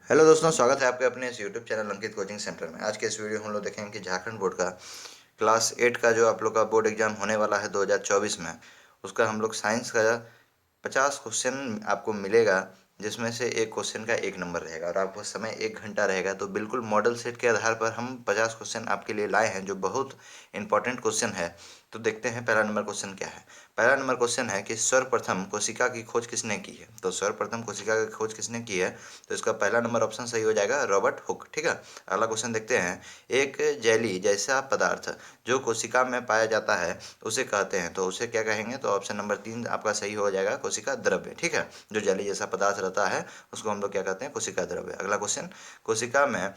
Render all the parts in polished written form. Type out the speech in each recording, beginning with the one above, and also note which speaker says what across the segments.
Speaker 1: Hello दोस्तों, स्वागत है आपके अपने इस यूट्यूब चैनल अंकित कोचिंग सेंटर में। आज के इस वीडियो में हम लोग देखेंगे कि झारखंड बोर्ड का क्लास 8 का जो आप लोग का बोर्ड एग्जाम होने वाला है 2024 में, उसका हम लोग साइंस का 50 क्वेश्चन आपको मिलेगा, जिसमें से एक क्वेश्चन का 1 नंबर रहेगा और आपको समय 1 घंटा रहेगा। तो बिल्कुल मॉडल सेट के आधार पर हम 50 क्वेश्चन आपके लिए लाए हैं, जो बहुत इंपॉर्टेंट क्वेश्चन है। तो देखते हैं पहला नंबर क्वेश्चन क्या है। पहला नंबर क्वेश्चन है कि सर्वप्रथम कोशिका की खोज किसने की है। तो सर्वप्रथम कोशिका की खोज किसने की है, तो इसका पहला नंबर ऑप्शन सही हो जाएगा, रॉबर्ट हुक। ठीक है। अगला क्वेश्चन देखते हैं। एक जेली जैसा पदार्थ जो कोशिका में पाया जाता है उसे कहते हैं, तो उसे क्या कहेंगे। तो ऑप्शन नंबर 3 आपका सही हो जाएगा, कोशिका द्रव्य। ठीक है। जो जेली जैसा पदार्थ रहता है उसको हम लोग क्या कहते हैं, कोशिका द्रव्य। अगला क्वेश्चन। कोशिका में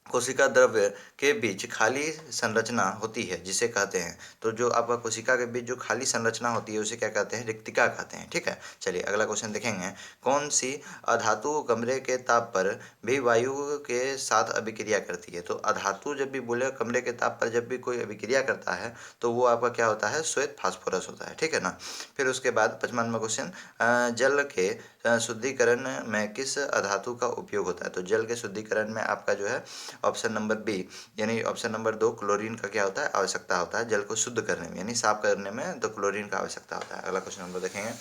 Speaker 1: कोशिका द्रव्य के बीच खाली संरचना होती है जिसे कहते हैं। तो जो आपका कोशिका के बीच जो खाली संरचना होती है उसे क्या कहते हैं, रिक्तिका कहते हैं। ठीक है। चलिए अगला क्वेश्चन देखेंगे। कौन सी अधातु कमरे के ताप पर भी वायु के साथ अभिक्रिया करती है। तो अधातु जब भी बोले कमरे के ताप पर जब भी कोई अभिक्रिया करता है तो वो आपका क्या होता है, श्वेत फास्फोरस होता है। ठीक है ना। फिर उसके बाद 5वां नंबर क्वेश्चन। जल के शुद्धिकरण में किस अधातु का उपयोग होता है। तो जल के शुद्धिकरण में आपका जो है ऑप्शन नंबर बी यानी ऑप्शन नंबर 2 क्लोरीन का क्या होता है, आवश्यकता होता है। जल को शुद्ध करने में यानी साफ करने में तो क्लोरीन का आवश्यकता होता है। अगला क्वेश्चन हम लोग देखेंगे।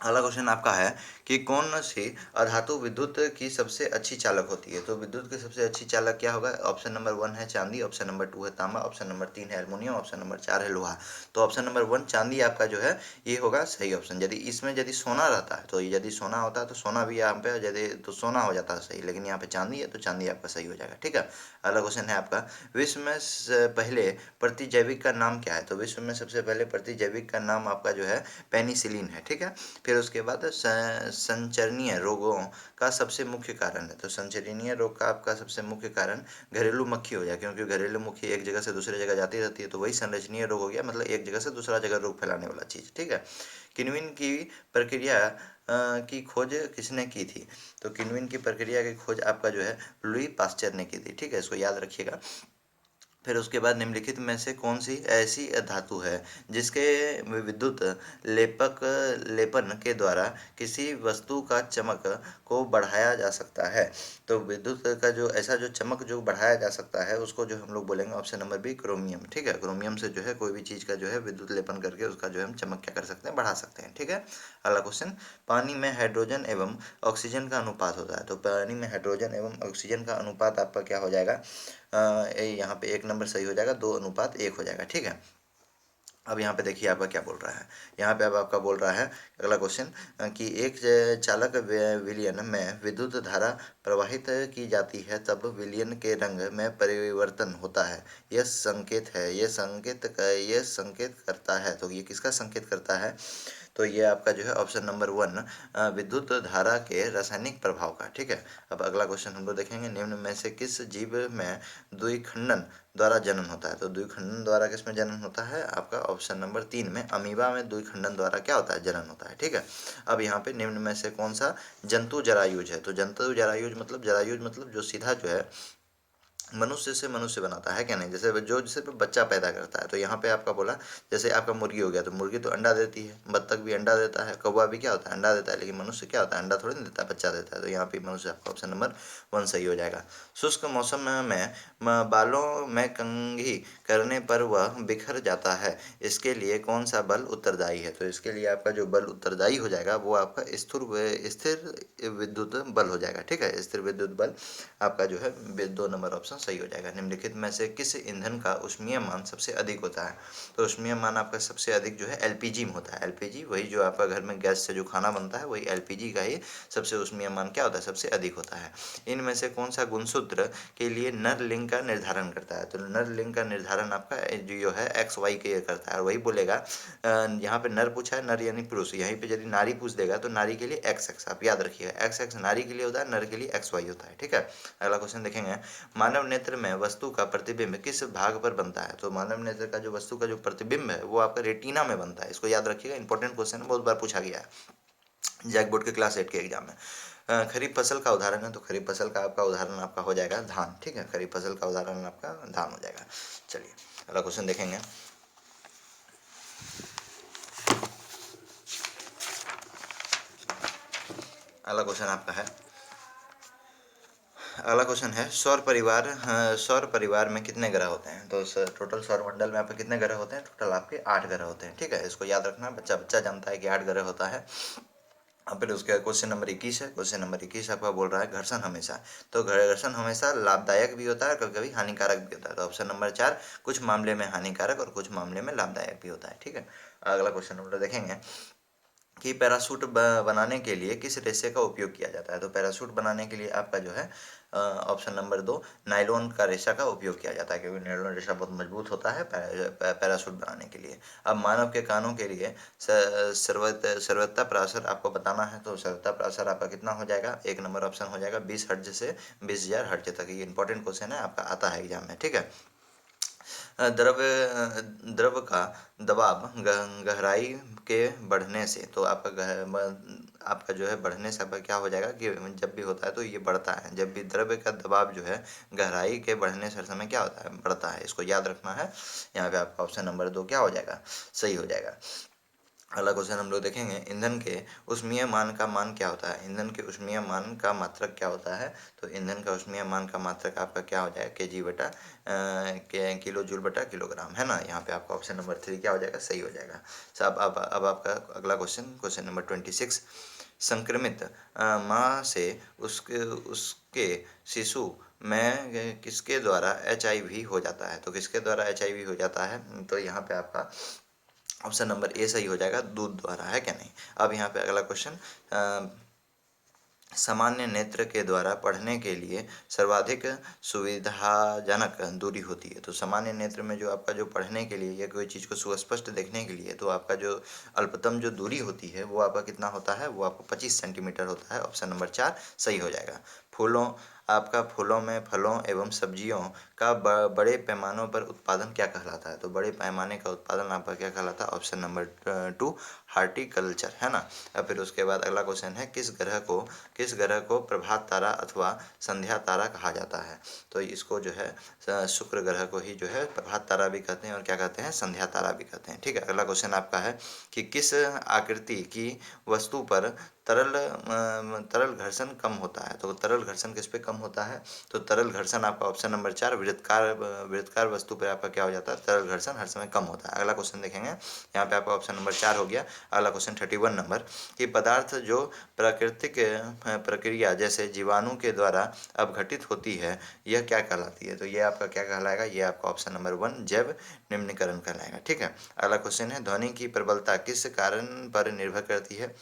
Speaker 1: अगला क्वेश्चन आपका है कि कौन सी अधातु विद्युत की सबसे अच्छी चालक होती है। तो विद्युत की सबसे अच्छी चालक क्या होगा। ऑप्शन नंबर 1 है चांदी, ऑप्शन नंबर 2 है तांबा, ऑप्शन नंबर 3 है एल्युमिनियम, ऑप्शन नंबर 4 है लोहा। तो ऑप्शन नंबर 1 चांदी आपका जो है ये होगा सही ऑप्शन। यदि इसमें यदि सोना रहता है तो यदि सोना होता है तो सोना भी यहाँ पे यदि तो सोना हो जाता है सही, लेकिन यहाँ पे चांदी है तो चांदी आपका सही हो जाएगा। ठीक है। अगला क्वेश्चन है आपका। विश्व में पहले प्रतिजैविक का नाम क्या है। तो विश्व में सबसे पहले प्रतिजैविक का नाम आपका जो है पेनिसिलिन है। ठीक है। फिर उसके बाद संचरणीय रोगों का सबसे मुख्य कारण है। तो संचरणीय रोग का आपका सबसे मुख्य कारण घरेलू मक्खी हो जाए, क्योंकि घरेलू मक्खी एक जगह से दूसरी जगह जाती रहती है, तो वही संचरणीय रोग हो गया, मतलब एक जगह से दूसरा जगह रोग फैलाने वाला चीज़। ठीक है। किण्वन की प्रक्रिया की खोज किसने की थी। तो किण्वन की प्रक्रिया की खोज आपका जो है लुई पास्चर ने की थी। ठीक है, इसको याद रखिएगा। फिर उसके बाद निम्नलिखित में से कौन सी ऐसी धातु है जिसके विद्युत लेपक लेपन के द्वारा किसी वस्तु का चमक को बढ़ाया जा सकता है। तो विद्युत का जो ऐसा जो चमक जो बढ़ाया जा सकता है उसको जो हम लोग बोलेंगे ऑप्शन नंबर बी क्रोमियम। ठीक है। क्रोमियम से जो है कोई भी चीज़ का जो है विद्युत लेपन करके उसका जो है हम चमक क्या कर सकते हैं, बढ़ा सकते हैं। ठीक है। अगला क्वेश्चन। पानी में हाइड्रोजन एवं ऑक्सीजन का अनुपात होता है। तो पानी में हाइड्रोजन एवं ऑक्सीजन का अनुपात आपका क्या हो जाएगा, यहाँ पे 1 नंबर सही हो जाएगा, 2:1 हो जाएगा। ठीक है। अब यहाँ पे देखिए आपका क्या बोल रहा है। यहाँ पे अब आपका बोल रहा है अगला क्वेश्चन कि एक चालक विलयन में विद्युत धारा प्रवाहित की जाती है तब विलयन के रंग में परिवर्तन होता है। यह संकेत करता है। तो ये किसका संकेत करता है। तो ये आपका जो है ऑप्शन नंबर 1 विद्युत धारा के रासायनिक प्रभाव का। ठीक है। अब अगला क्वेश्चन हम लोग देखेंगे। निम्न में से किस जीव में द्विखंडन द्वारा जनन होता है। तो द्विखंडन द्वारा किसमें जनन होता है, आपका ऑप्शन नंबर 3 में अमीबा में द्विखंडन द्वारा क्या होता है, जनन होता है। ठीक है। अब यहाँ पे निम्न में से कौन सा जंतु जरायुज है। तो जंतु जरायुज मतलब जो सीधा जो है मनुष्य से मनुष्य बनाता है क्या नहीं, जैसे जो जिसे पे बच्चा पैदा करता है। तो यहाँ पे आपका बोला जैसे आपका मुर्गी हो गया, तो मुर्गी तो अंडा देती है, बत्तख भी अंडा देता है, कौवा भी क्या होता है, अंडा देता है, लेकिन मनुष्य क्या होता है, अंडा थोड़ी नहीं देता है, बच्चा देता है। तो यहाँ पे मनुष्य आपका ऑप्शन नंबर 1 सही हो जाएगा। शुष्क मौसम में बालों में कंघी करने पर वह बिखर जाता है, इसके लिए कौन सा बल उत्तरदायी है। तो इसके लिए आपका जो बल उत्तरदायी हो जाएगा वो आपका स्थिर विद्युत बल हो जाएगा। ठीक है। स्थिर विद्युत बल आपका जो है 2 नंबर ऑप्शन सही हो जाएगा। निम्नलिखित में से किस ईंधन का ऊष्मीय मान सबसे अधिक होता है। तो ऊष्मीय मान आपका सबसे अधिक जो है एलपीजी में होता है। एलपीजी वही जो आपका घर में गैस से जो खाना बनता है वही एलपीजी का ही सबसे ऊष्मीय मान क्या होता है, सबसे अधिक होता है। इनमें से कौन सा गुणसूत्र के लिए नर लिंग का निर्धारण करता है। तो नर लिंग का निर्धारण आपका जो है एक्स वाई के करता है, और वही बोलेगा यहाँ पे नर पूछा है, नर यानी पुरुष, यहीं पे यदि नारी पूछ देगा तो नारी के लिए एक्स एक्स, आप याद रखिएगा, एक्स एक्स नारी के लिए होता है, नर के लिए एक्स वाई होता है। ठीक है। अगला क्वेश्चन देखेंगे। मानव नेत्र में वस्तु का प्रतिबिंब किस भाग पर बनता है। तो मानव नेत्र का जो वस्तु का जो प्रतिबिंब है वो आपका रेटिना में बनता है। इसको याद रखिएगा, इंपॉर्टेंट क्वेश्चन है, बहुत बार पूछा गया है जैक बोर्ड के क्लास 8 के एग्जाम में। खरीफ फसल का उदाहरण है। तो खरीफ फसल का आपका उदाहरण आपका हो जाएगा धान। ठीक है। खरीफ फसल का उदाहरण आपका धान हो जाएगा। चलिए अगला क्वेश्चन देखेंगे। अगला क्वेश्चन आपका है अगला क्वेश्चन है सौर परिवार में कितने ग्रह होते हैं। तो टोटल सौर मंडल में आपके कितने ग्रह होते हैं। टोटल आपके 8 ग्रह होते हैं। ठीक है, इसको याद रखना, बच्चा बच्चा जानता है कि 8 ग्रह होता है। अब फिर उसके क्वेश्चन नंबर 21 है। क्वेश्चन नंबर 21 आपका बोल रहा है घर्षण हमेशा। तो घर्षण हमेशा लाभदायक भी होता है, कभी कभी हानिकारक भी होता है। तो ऑप्शन नंबर 4, कुछ मामले में हानिकारक और कुछ मामले में लाभदायक भी होता है। ठीक है, अगला क्वेश्चन नंबर देखेंगे कि पैराशूट बनाने के लिए किस रेशे का उपयोग किया जाता है। तो पैराशूट बनाने के लिए आपका जो है ऑप्शन नंबर 2, नायलॉन का रेशा का उपयोग किया जाता है, क्योंकि नायलॉन रेशा बहुत मजबूत होता है पैराशूट बनाने के लिए। अब मानव के कानों के लिए सर्वोत्तम प्रासर आपको बताना है। तो सर्वोत्तम प्रासर आपका कितना हो जाएगा। एक नंबर ऑप्शन हो जाएगा 20 हर्ट्ज से 20,000 हर्ट्ज तक। ये इंपॉर्टेंट क्वेश्चन है, आपका आता है एग्जाम में। ठीक है, द्रव द्रव का दबाव गहराई के बढ़ने से, तो आपका जो है बढ़ने से आपका क्या हो जाएगा कि जब भी होता है तो ये बढ़ता है। जब भी द्रव का दबाव जो है गहराई के बढ़ने से हर समय क्या होता है, बढ़ता है। इसको याद रखना है। यहाँ पे आपका ऑप्शन नंबर 2 क्या हो जाएगा, सही हो जाएगा। अगला क्वेश्चन हम लोग देखेंगे ईंधन के ऊष्मीय मान का मान क्या होता है। ईंधन के ऊष्मीय मान का मात्रक क्या होता है। तो ईंधन का ऊष्मीय मान का मात्रक आपका क्या हो जाएगा, केजी बटा किलो जूल बटा किलोग्राम, है ना। यहाँ पे आपका ऑप्शन नंबर 3 क्या हो जाएगा, सही हो जाएगा। अब आपका अगला क्वेश्चन, क्वेश्चन नंबर 26, संक्रमित माँ से उसके उसके शिशु में किसके द्वारा HIV हो जाता है। तो किसके द्वारा HIV हो जाता है। तो यहाँ पे आपका ऑप्शन नंबर ए सही हो जाएगा, दूध द्वारा, है क्या नहीं। अब यहाँ पे अगला क्वेश्चन, सामान्य नेत्र के द्वारा पढ़ने के लिए सर्वाधिक सुविधाजनक दूरी होती है। तो सामान्य नेत्र में जो आपका जो पढ़ने के लिए या कोई चीज़ को सुस्पष्ट देखने के लिए, तो आपका जो अल्पतम जो दूरी होती है वो आपका कितना होता है, वो आपको 25 सेंटीमीटर होता है। ऑप्शन नंबर 4 सही हो जाएगा। फूलों आपका फूलों में फलों एवं सब्जियों का बड़े पैमानों पर उत्पादन क्या कहलाता है। तो बड़े पैमाने का उत्पादन आपका क्या कहलाता है। ऑप्शन नंबर 2 हार्टिकल्चर, है ना। और फिर उसके बाद अगला क्वेश्चन है किस ग्रह को प्रभात तारा अथवा संध्या तारा कहा जाता है। तो इसको जो है शुक्र ग्रह को ही जो है प्रभात तारा भी कहते हैं और क्या कहते हैं, संध्या तारा भी कहते हैं। ठीक है, अगला क्वेश्चन आपका है कि किस आकृति की वस्तु पर तरल घर्षण कम होता है। तो तरल घर्षण किस पे कम होता है। तो तरल घर्षण आपका ऑप्शन नंबर 4 वृत्तकार वस्तु पर आपका क्या हो जाता है, तरल घर्षण हर समय कम होता है। अगला क्वेश्चन देखेंगे, यहाँ पे आपका ऑप्शन नंबर 4 हो गया। अगला क्वेश्चन 31 नंबर कि पदार्थ जो प्राकृतिक प्रक्रिया जैसे जीवाणु के द्वारा अपघटित होती है यह क्या कहलाती है। तो ये आपका क्या कहलाएगा, ये आपका ऑप्शन नंबर 1 जैव निम्नीकरण कहलाएगा। ठीक है, अगला क्वेश्चन है ध्वनि की प्रबलता किस कारण पर निर्भर करती है।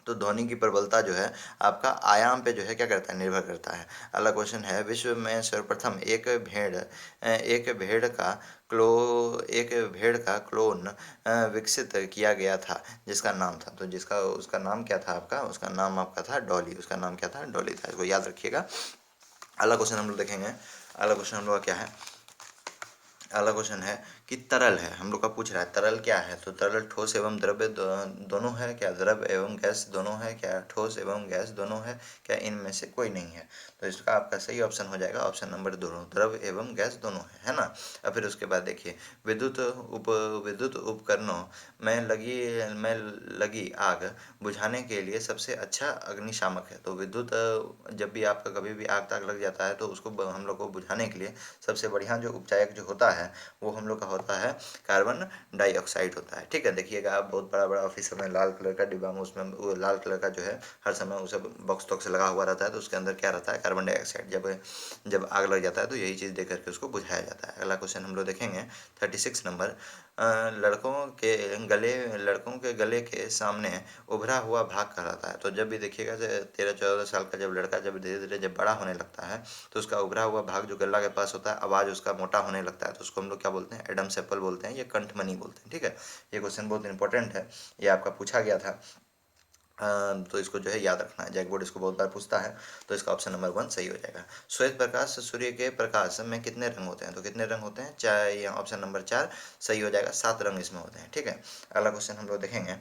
Speaker 1: तो ध्वनि की प्रबलता जो है आपका आयाम पे जो है क्या करता है, निर्भर करता है। अगला क्वेश्चन है विश्व में सर्वप्रथम क्लो एक भेड़ का क्लोन विकसित किया गया था जिसका नाम था। तो जिसका उसका नाम क्या था आपका, उसका नाम आपका था डॉली। उसका नाम क्या था, डॉली था। इसको याद रखिएगा। अगला क्वेश्चन हम लोग देखेंगे। अगला क्वेश्चन हम लोग का क्या है, अगला क्वेश्चन है कि तरल है, हम लोग का पूछ रहा है तरल क्या है। तो तरल ठोस एवं द्रव्य दोनों है क्या, द्रव एवं गैस दोनों है क्या, ठोस एवं गैस दोनों है क्या, इनमें से कोई नहीं है। तो इसका आपका सही ऑप्शन हो जाएगा ऑप्शन नंबर 2, द्रव एवं गैस दोनों है ना। और फिर उसके बाद देखिए विद्युत उपकरणों में लगी आग बुझाने के लिए सबसे अच्छा अग्निशामक है। तो विद्युत जब भी आपका कभी भी आग ताग लग जाता है तो उसको हम लोग को बुझाने के लिए सबसे बढ़िया जो उपचायक जो होता है वो हम लोग का होता है कार्बन डाइऑक्साइड होता है। ठीक है, देखिएगा आप बहुत बड़ा बड़ा ऑफिस में लाल कलर का डिब्बा में, उसमें वो लाल कलर का जो है हर समय उसे बॉक्स टॉक्स लगा हुआ रहता है। तो उसके अंदर क्या रहता है, कार्बन डाइऑक्साइड। जब जब आग लग जाता है तो यही चीज़ दे करके उसको बुझाया जाता है। अगला क्वेश्चन हम लोग देखेंगे 36 नंबर, लड़कों के गले के सामने उभरा हुआ भाग कहलाता है। तो जब भी देखिएगा 13-14 साल का जब लड़का जब धीरे धीरे जब बड़ा होने लगता है तो उसका उभरा हुआ भाग जो गला के पास होता है, आवाज़ उसका मोटा होने लगता है, तो उसको हम लोग क्या बोलते हैं, एडम्स एप्पल बोलते हैं, ये कंठमनी बोलते हैं। ठीक है, ये क्वेश्चन बहुत इंपॉर्टेंट है, ये आपका पूछा गया था। तो इसको जो है याद रखना है, जैक बोर्ड इसको बहुत बार पूछता है। तो इसका ऑप्शन नंबर 1 सही हो जाएगा। श्वेत प्रकाश सूर्य के प्रकाश में कितने रंग होते हैं। तो कितने रंग होते हैं, चाहे ऑप्शन नंबर 4 सही हो जाएगा, 7 रंग इसमें होते हैं। ठीक है, अगला क्वेश्चन हम लोग देखेंगे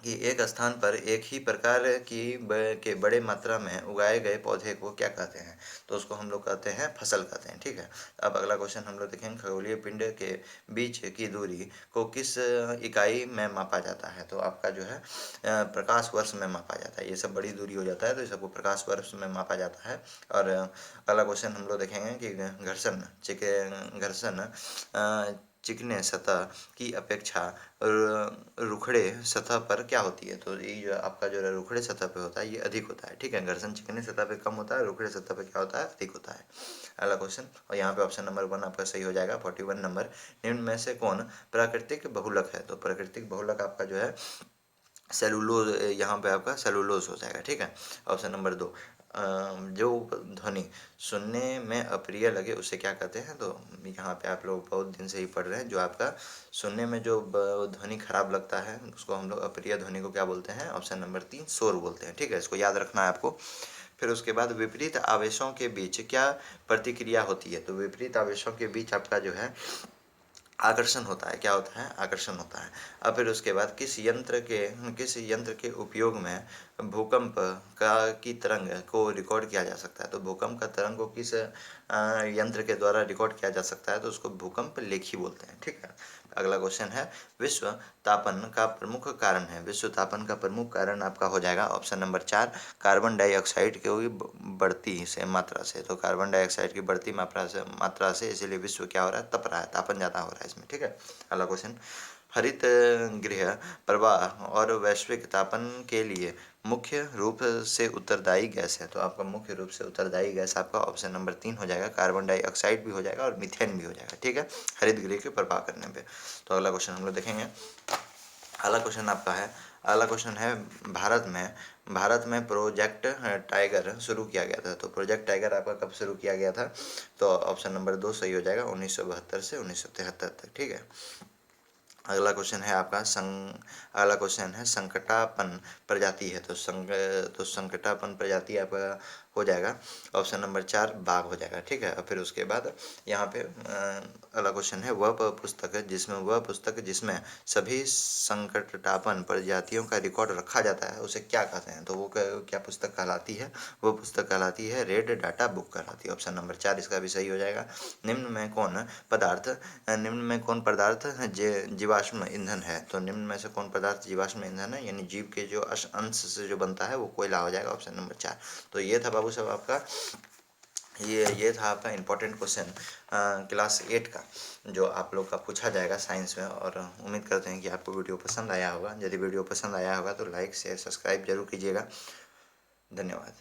Speaker 1: कि एक स्थान पर एक ही प्रकार के बड़े मात्रा में उगाए गए पौधे को क्या कहते हैं? तो उसको हम लोग कहते हैं फसल कहते हैं, ठीक है। अब अगला क्वेश्चन हम लोग देखेंगे, खगोलीय पिंड के बीच की दूरी को किस इकाई में मापा जाता है? तो आपका जो है प्रकाश वर्ष में मापा जाता है। ये सब बड़ी दूरी हो जाता है तो ये सबको प्रकाश वर्ष में मापा जाता है। और अगला क्वेश्चन हम लोग देखेंगे कि घर्षण चिकने सतह की अपेक्षा रुखड़े सतह पर क्या होती है? तो ये जो आपका जो है रुखड़े सतह पे होता है ये अधिक होता है, ठीक है। घर्षण चिकने सतह पे कम होता है, रुखड़े सतह पे क्या होता है? अधिक होता है। अगला क्वेश्चन, और यहाँ पे ऑप्शन नंबर 1 आपका सही हो जाएगा, 41 नंबर। निम्न में से कौन प्राकृतिक बहुलक है? तो प्राकृतिक बहुलक आपका जो है सेलुलोज, यहाँ पे आपका सेलुलोज हो जाएगा, ठीक है। ऑप्शन नंबर 2, जो ध्वनि सुनने में अप्रिय लगे उसे क्या कहते हैं? तो यहाँ पे आप लोग बहुत दिन से ही पढ़ रहे हैं, जो आपका सुनने में जो ध्वनि खराब लगता है उसको हम लोग अप्रिय ध्वनि को क्या बोलते हैं? ऑप्शन नंबर 3 शोर बोलते हैं, ठीक है। इसको याद रखना है आपको। फिर उसके बाद विपरीत आवेशों के बीच क्या प्रतिक्रिया होती है? तो विपरीत आवेशों के बीच आपका जो है आकर्षण होता है। क्या होता है? आकर्षण होता है। अब फिर उसके बाद किस यंत्र के उपयोग में भूकंप की तरंग को रिकॉर्ड किया जा सकता है? तो भूकंप का तरंग को किस यंत्र के द्वारा रिकॉर्ड किया जा सकता है? तो उसको भूकंप लेखी बोलते हैं, ठीक है। अगला क्वेश्चन है, विश्व तापन का प्रमुख कारण है? विश्व तापन का प्रमुख कारण आपका हो जाएगा ऑप्शन नंबर 4, कार्बन डाइऑक्साइड की बढ़ती से मात्रा से। तो कार्बन डाइऑक्साइड की बढ़ती मात्रा से इसीलिए विश्व क्या हो रहा है? तप रहा है, तापन ज़्यादा हो रहा है इसमें, ठीक है। अगला क्वेश्चन, हरित गृह प्रवाह और वैश्विक तापन के लिए मुख्य रूप से उत्तरदायी गैस है? तो आपका मुख्य रूप से उत्तरदायी गैस आपका ऑप्शन नंबर 3 हो जाएगा, कार्बन डाइऑक्साइड भी हो जाएगा और मीथेन भी हो जाएगा, ठीक है, हरित गृह के प्रवाह करने पे। तो अगला क्वेश्चन हम लोग देखेंगे। अगला क्वेश्चन आपका है, अगला क्वेश्चन है, भारत में प्रोजेक्ट टाइगर शुरू किया गया था? तो प्रोजेक्ट टाइगर आपका कब शुरू किया गया था? तो ऑप्शन नंबर 2 सही हो जाएगा, 1972 से 1973 तक, ठीक है। अगला क्वेश्चन है आपका अगला क्वेश्चन है, संकटापन प्रजाति है? तो संकटापन प्रजाति आपका हो जाएगा ऑप्शन नंबर 4 बाघ हो जाएगा, ठीक है। और फिर उसके बाद यहाँ पे अगला क्वेश्चन है, वह पुस्तक जिसमें सभी संकटापन प्रजातियों का रिकॉर्ड रखा जाता है उसे क्या कहते हैं? तो वो क्या पुस्तक कहलाती है? वो पुस्तक कहलाती है रेड डाटा बुक कहलाती है। ऑप्शन नंबर 4 इसका भी सही हो जाएगा। निम्न में कौन पदार्थ जीवाश्म ईंधन है? तो निम्न में से कौन पदार्थ जीवाश्म ईंधन है, यानी जीव के जो अंश से जो बनता है वो कोयला हो जाएगा, ऑप्शन नंबर 4। तो ये था बाबू साहब आपका, ये था आपका इम्पोर्टेंट क्वेश्चन क्लास 8 का, जो आप लोग का पूछा जाएगा साइंस में। और उम्मीद करते हैं कि आपको वीडियो पसंद आया होगा। यदि वीडियो पसंद आया होगा तो लाइक शेयर सब्सक्राइब जरूर कीजिएगा। धन्यवाद।